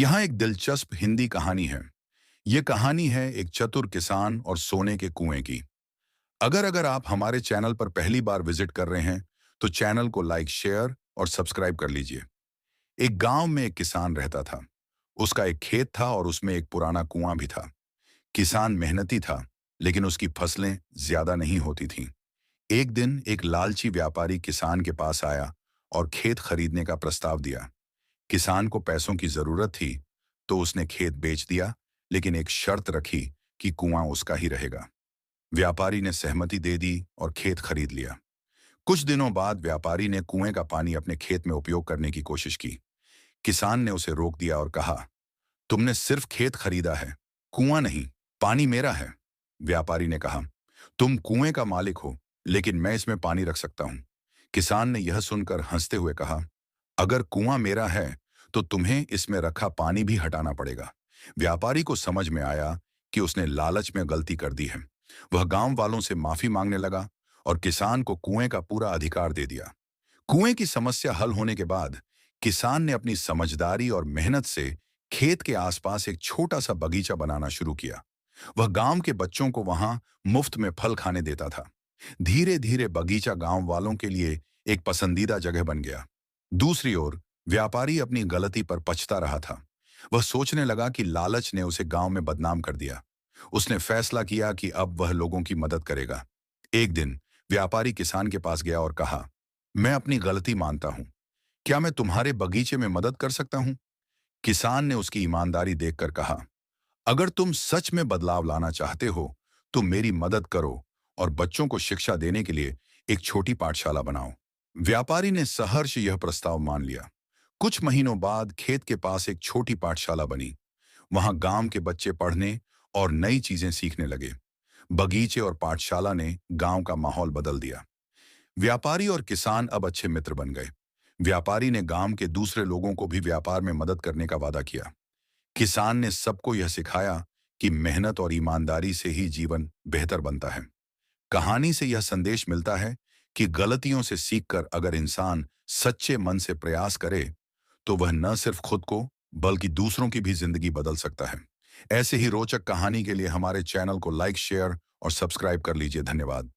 यहाँ एक दिलचस्प हिंदी कहानी है। ये कहानी है एक चतुर किसान और सोने के कुएं की। अगर अगर आप हमारे चैनल पर पहली बार विजिट कर रहे हैं, तो चैनल को लाइक, शेयर और सब्सक्राइब कर लीजिए। एक गांव में एक किसान रहता था। उसका एक खेत था और उसमें एक पुराना कुआं भी था। किसान मेहनती था, लेकिन उसकी फसलें ज्यादा नहीं होती थीं। एक दिन एक लालची व्यापारी किसान के पास आया और खेत खरीदने का प्रस्ताव दिया। किसान को पैसों की जरूरत थी, तो उसने खेत बेच दिया, लेकिन एक शर्त रखी कि कुआं उसका ही रहेगा। व्यापारी ने सहमति दे दी और खेत खरीद लिया। कुछ दिनों बाद व्यापारी ने कुएं का पानी अपने खेत में उपयोग करने की कोशिश की। किसान ने उसे रोक दिया और कहा, तुमने सिर्फ खेत खरीदा है, कुआं नहीं। पानी मेरा है। व्यापारी ने कहा, तुम कुएं का मालिक हो, लेकिन मैं इसमें पानी रख सकता हूं। किसान ने यह सुनकर हंसते हुए कहा, अगर कुआं मेरा है, तो तुम्हें इसमें रखा पानी भी हटाना पड़ेगा। व्यापारी को समझ में आया कि उसने लालच में गलती कर दी है। वह गांव वालों से माफी मांगने लगा और किसान को कुएं का पूरा अधिकार दे दिया। कुएं की समस्या हल होने के बाद किसान ने अपनी समझदारी और मेहनत से खेत के आसपास एक छोटा सा बगीचा बनाना शुरू किया। वह गांव के बच्चों को वहां मुफ्त में फल खाने देता था। धीरे धीरे बगीचा गांव वालों के लिए एक पसंदीदा जगह बन गया। दूसरी ओर व्यापारी अपनी गलती पर पछता रहा था। वह सोचने लगा कि लालच ने उसे गांव में बदनाम कर दिया। उसने फैसला किया कि अब वह लोगों की मदद करेगा। एक दिन व्यापारी किसान के पास गया और कहा, मैं अपनी गलती मानता हूं। क्या मैं तुम्हारे बगीचे में मदद कर सकता हूं? किसान ने उसकी ईमानदारी देखकर कहा, अगर तुम सच में बदलाव लाना चाहते हो, तो मेरी मदद करो और बच्चों को शिक्षा देने के लिए एक छोटी पाठशाला बनाओ। व्यापारी ने सहर्ष यह प्रस्ताव मान लिया। कुछ महीनों बाद खेत के पास एक छोटी पाठशाला बनी। वहां गांव के बच्चे पढ़ने और नई चीजें सीखने लगे। बगीचे और पाठशाला ने गांव का माहौल बदल दिया। व्यापारी और किसान अब अच्छे मित्र बन गए। व्यापारी ने गांव के दूसरे लोगों को भी व्यापार में मदद करने का वादा किया। किसान ने सबको यह सिखाया कि मेहनत और ईमानदारी से ही जीवन बेहतर बनता है। कहानी से यह संदेश मिलता है कि गलतियों से सीखकर अगर इंसान सच्चे मन से प्रयास करे, तो वह न सिर्फ खुद को बल्कि दूसरों की भी जिंदगी बदल सकता है। ऐसे ही रोचक कहानी के लिए हमारे चैनल को लाइक, शेयर और सब्सक्राइब कर लीजिए। धन्यवाद।